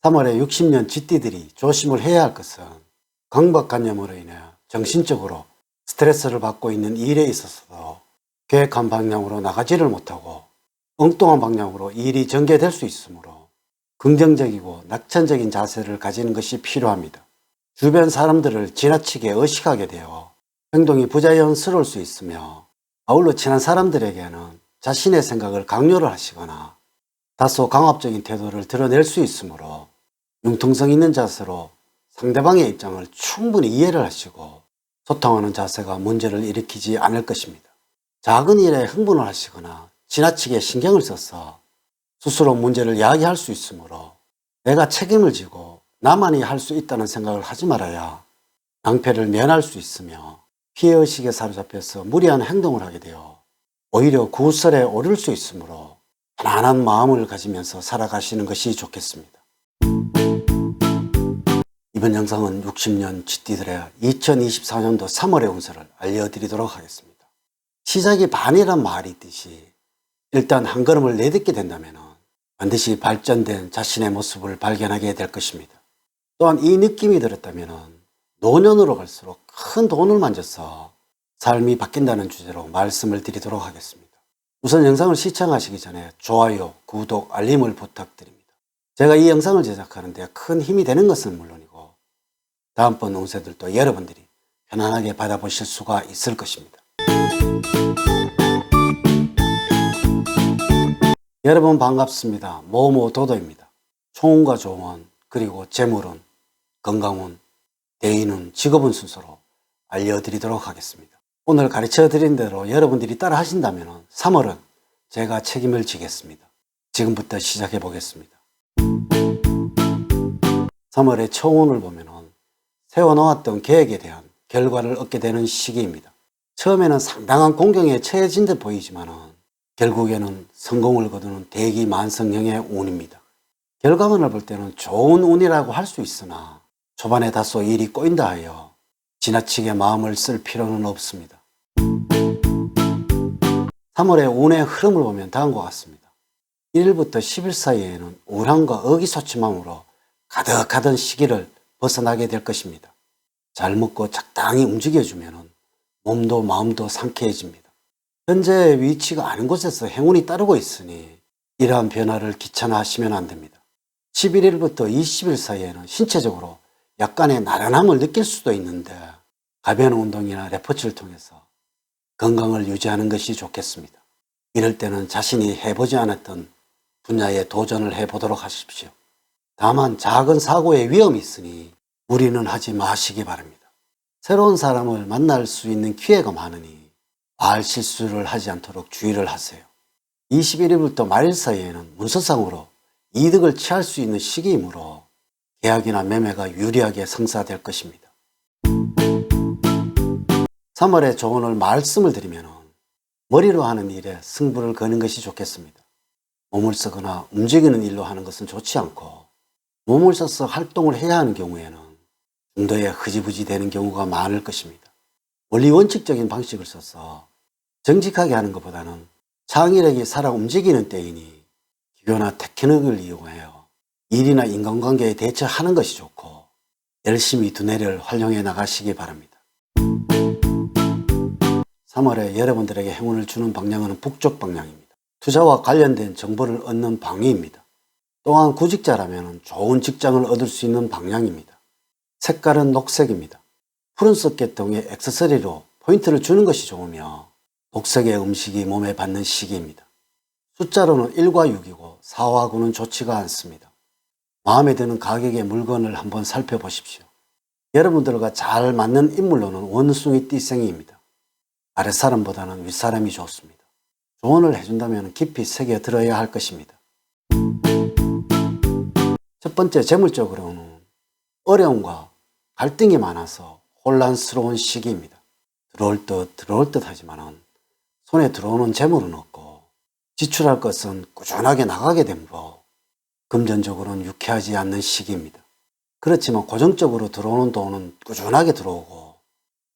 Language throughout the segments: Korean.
3월에 60년 쥐띠들이 조심을 해야 할 것은 강박관념으로 인해 정신적으로 스트레스를 받고 있는 일에 있어서도 계획한 방향으로 나가지를 못하고 엉뚱한 방향으로 일이 전개될 수 있으므로 긍정적이고 낙천적인 자세를 가지는 것이 필요합니다. 주변 사람들을 지나치게 의식하게 되어 행동이 부자연스러울 수 있으며, 아울러 친한 사람들에게는 자신의 생각을 강요를 하시거나 다소 강압적인 태도를 드러낼 수 있으므로 융통성 있는 자세로 상대방의 입장을 충분히 이해를 하시고 소통하는 자세가 문제를 일으키지 않을 것입니다. 작은 일에 흥분을 하시거나 지나치게 신경을 써서 스스로 문제를 야기할 수 있으므로 내가 책임을 지고 나만이 할 수 있다는 생각을 하지 말아야 낭패를 면할 수 있으며, 피해의식에 사로잡혀서 무리한 행동을 하게 되어 오히려 구설에 오를 수 있으므로 편안한 마음을 가지면서 살아가시는 것이 좋겠습니다. 이번 영상은 60년 쥐띠들의 2024년도 3월의 운세를 알려드리도록 하겠습니다. 시작이 반이란 말이 있듯이 일단 한 걸음을 내딛게 된다면 반드시 발전된 자신의 모습을 발견하게 될 것입니다. 또한 이 느낌이 들었다면 노년으로 갈수록 큰 돈을 만져서 삶이 바뀐다는 주제로 말씀을 드리도록 하겠습니다. 우선 영상을 시청하시기 전에 좋아요, 구독, 알림을 부탁드립니다. 제가 이 영상을 제작하는 데 큰 힘이 되는 것은 물론이고 다음번 운세들도 여러분들이 편안하게 받아보실 수가 있을 것입니다. 여러분 반갑습니다. 모모도도입니다. 총운과 조운, 그리고 재물운, 건강운, 대인운, 직업운 순서로 알려드리도록 하겠습니다. 오늘 가르쳐드린 대로 여러분들이 따라 하신다면 3월은 제가 책임을 지겠습니다. 지금부터 시작해 보겠습니다. 3월의 초운을 보면 세워놓았던 계획에 대한 결과를 얻게 되는 시기입니다. 처음에는 상당한 공경에 처해진 듯 보이지만 결국에는 성공을 거두는 대기만성형의 운입니다. 결과만을 볼 때는 좋은 운이라고 할 수 있으나 초반에 다소 일이 꼬인다 하여 지나치게 마음을 쓸 필요는 없습니다. 3월의 운의 흐름을 보면 다음과 같습니다. 1일부터 10일 사이에는 우울함과 의기소침함으로 가득하던 시기를 벗어나게 될 것입니다. 잘 먹고 적당히 움직여주면 몸도 마음도 상쾌해집니다. 현재 위치가 아닌 곳에서 행운이 따르고 있으니 이러한 변화를 귀찮아하시면 안 됩니다. 11일부터 20일 사이에는 신체적으로 약간의 나른함을 느낄 수도 있는데 가벼운 운동이나 레포츠를 통해서 건강을 유지하는 것이 좋겠습니다. 이럴 때는 자신이 해보지 않았던 분야에 도전을 해보도록 하십시오. 다만 작은 사고의 위험이 있으니 무리는 하지 마시기 바랍니다. 새로운 사람을 만날 수 있는 기회가 많으니 말 실수를 하지 않도록 주의를 하세요. 21일부터 말일 사이에는 문서상으로 이득을 취할 수 있는 시기이므로 계약이나 매매가 유리하게 성사될 것입니다. 3월의 조언을 말씀을 드리면 머리로 하는 일에 승부를 거는 것이 좋겠습니다. 몸을 쓰거나 움직이는 일로 하는 것은 좋지 않고 몸을 써서 활동을 해야 하는 경우에는 중도에 흐지부지 되는 경우가 많을 것입니다. 원리 원칙적인 방식을 써서 정직하게 하는 것보다는 창의력이 살아 움직이는 때이니 기교나 테크닉을 이용하여 일이나 인간관계에 대처하는 것이 좋고 열심히 두뇌를 활용해 나가시기 바랍니다. 3월에 여러분들에게 행운을 주는 방향은 북쪽 방향입니다. 투자와 관련된 정보를 얻는 방위입니다. 또한 구직자라면 좋은 직장을 얻을 수 있는 방향입니다. 색깔은 녹색입니다. 푸른색 계통의 액세서리로 포인트를 주는 것이 좋으며 녹색의 음식이 몸에 받는 시기입니다. 숫자로는 1과 6이고 4와 9는 좋지가 않습니다. 마음에 드는 가격의 물건을 한번 살펴보십시오. 여러분들과 잘 맞는 인물로는 원숭이 띠생이입니다. 아랫사람보다는 윗사람이 좋습니다. 조언을 해준다면 깊이 새겨 들어야 할 것입니다. 첫 번째, 재물적으로는 어려움과 갈등이 많아서 혼란스러운 시기입니다. 들어올 듯 하지만 손에 들어오는 재물은 없고 지출할 것은 꾸준하게 나가게 되므로 금전적으로는 유쾌하지 않는 시기입니다. 그렇지만 고정적으로 들어오는 돈은 꾸준하게 들어오고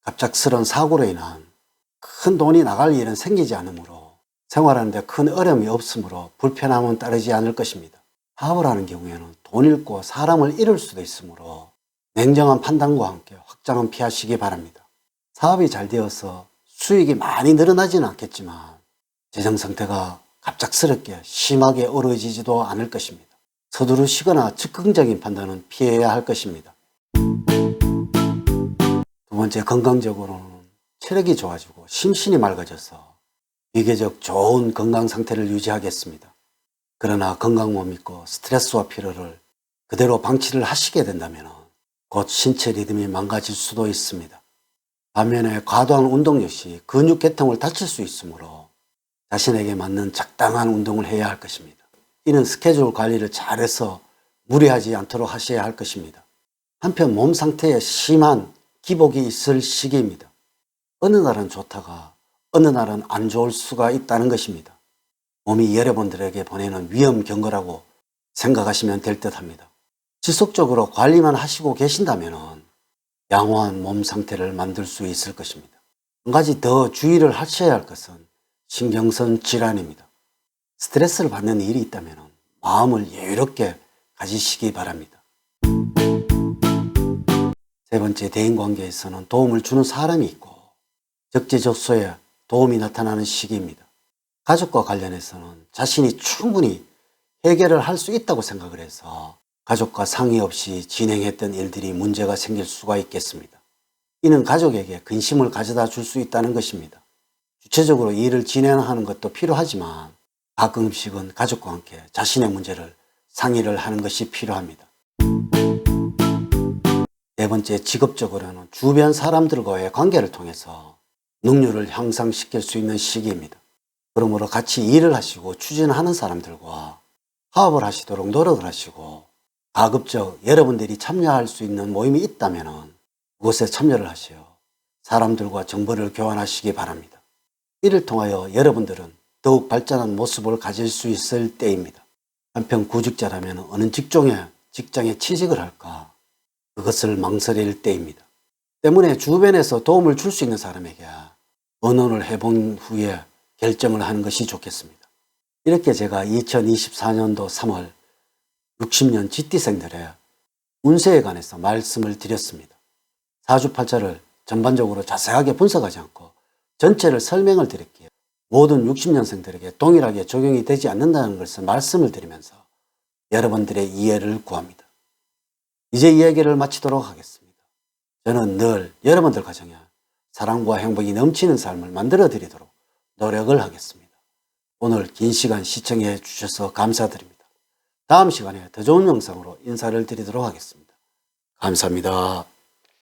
갑작스런 사고로 인한 큰 돈이 나갈 일은 생기지 않으므로 생활하는 데 큰 어려움이 없으므로 불편함은 따르지 않을 것입니다. 사업을 하는 경우에는 돈 잃고 사람을 잃을 수도 있으므로 냉정한 판단과 함께 확장은 피하시기 바랍니다. 사업이 잘 되어서 수익이 많이 늘어나지는 않겠지만 재정 상태가 갑작스럽게 심하게 어려워지지도 않을 것입니다. 서두르시거나 즉흥적인 판단은 피해야 할 것입니다. 두 번째, 건강적으로는 체력이 좋아지고 심신이 맑아져서 비교적 좋은 건강 상태를 유지하겠습니다. 그러나 건강 못 믿고 스트레스와 피로를 그대로 방치를 하시게 된다면 곧 신체 리듬이 망가질 수도 있습니다. 반면에 과도한 운동 역시 근육 계통을 다칠 수 있으므로 자신에게 맞는 적당한 운동을 해야 할 것입니다. 이는 스케줄 관리를 잘해서 무리하지 않도록 하셔야 할 것입니다. 한편 몸 상태에 심한 기복이 있을 시기입니다. 어느 날은 좋다가 어느 날은 안 좋을 수가 있다는 것입니다. 몸이 여러분들에게 보내는 위험 경고라고 생각하시면 될 듯합니다. 지속적으로 관리만 하시고 계신다면 양호한 몸 상태를 만들 수 있을 것입니다. 한 가지 더 주의를 하셔야 할 것은 신경성 질환입니다. 스트레스를 받는 일이 있다면 마음을 여유롭게 가지시기 바랍니다. 세 번째, 대인관계에서는 도움을 주는 사람이 있고 적재적소에 도움이 나타나는 시기입니다. 가족과 관련해서는 자신이 충분히 해결을 할 수 있다고 생각을 해서 가족과 상의 없이 진행했던 일들이 문제가 생길 수가 있겠습니다. 이는 가족에게 근심을 가져다 줄 수 있다는 것입니다. 주체적으로 일을 진행하는 것도 필요하지만 가끔씩은 가족과 함께 자신의 문제를 상의를 하는 것이 필요합니다. 네 번째, 직업적으로는 주변 사람들과의 관계를 통해서 능률을 향상시킬 수 있는 시기입니다. 그러므로 같이 일을 하시고 추진하는 사람들과 화합을 하시도록 노력을 하시고 가급적 여러분들이 참여할 수 있는 모임이 있다면 그곳에 참여를 하시어 사람들과 정보를 교환하시기 바랍니다. 이를 통하여 여러분들은 더욱 발전한 모습을 가질 수 있을 때입니다. 한편 구직자라면 어느 직장에 취직을 할까 그것을 망설일 때입니다. 때문에 주변에서 도움을 줄 수 있는 사람에게 의논을 해본 후에 결정을 하는 것이 좋겠습니다. 이렇게 제가 2024년도 3월 60년 GT생들의 운세에 관해서 말씀을 드렸습니다. 사주팔자를 전반적으로 자세하게 분석하지 않고 전체를 설명을 드릴게요. 모든 60년생들에게 동일하게 적용이 되지 않는다는 것을 말씀을 드리면서 여러분들의 이해를 구합니다. 이제 이야기를 마치도록 하겠습니다. 저는 늘 여러분들 가정에 사랑과 행복이 넘치는 삶을 만들어 드리도록 노력을 하겠습니다. 오늘 긴 시간 시청해 주셔서 감사드립니다. 다음 시간에 더 좋은 영상으로 인사를 드리도록 하겠습니다. 감사합니다.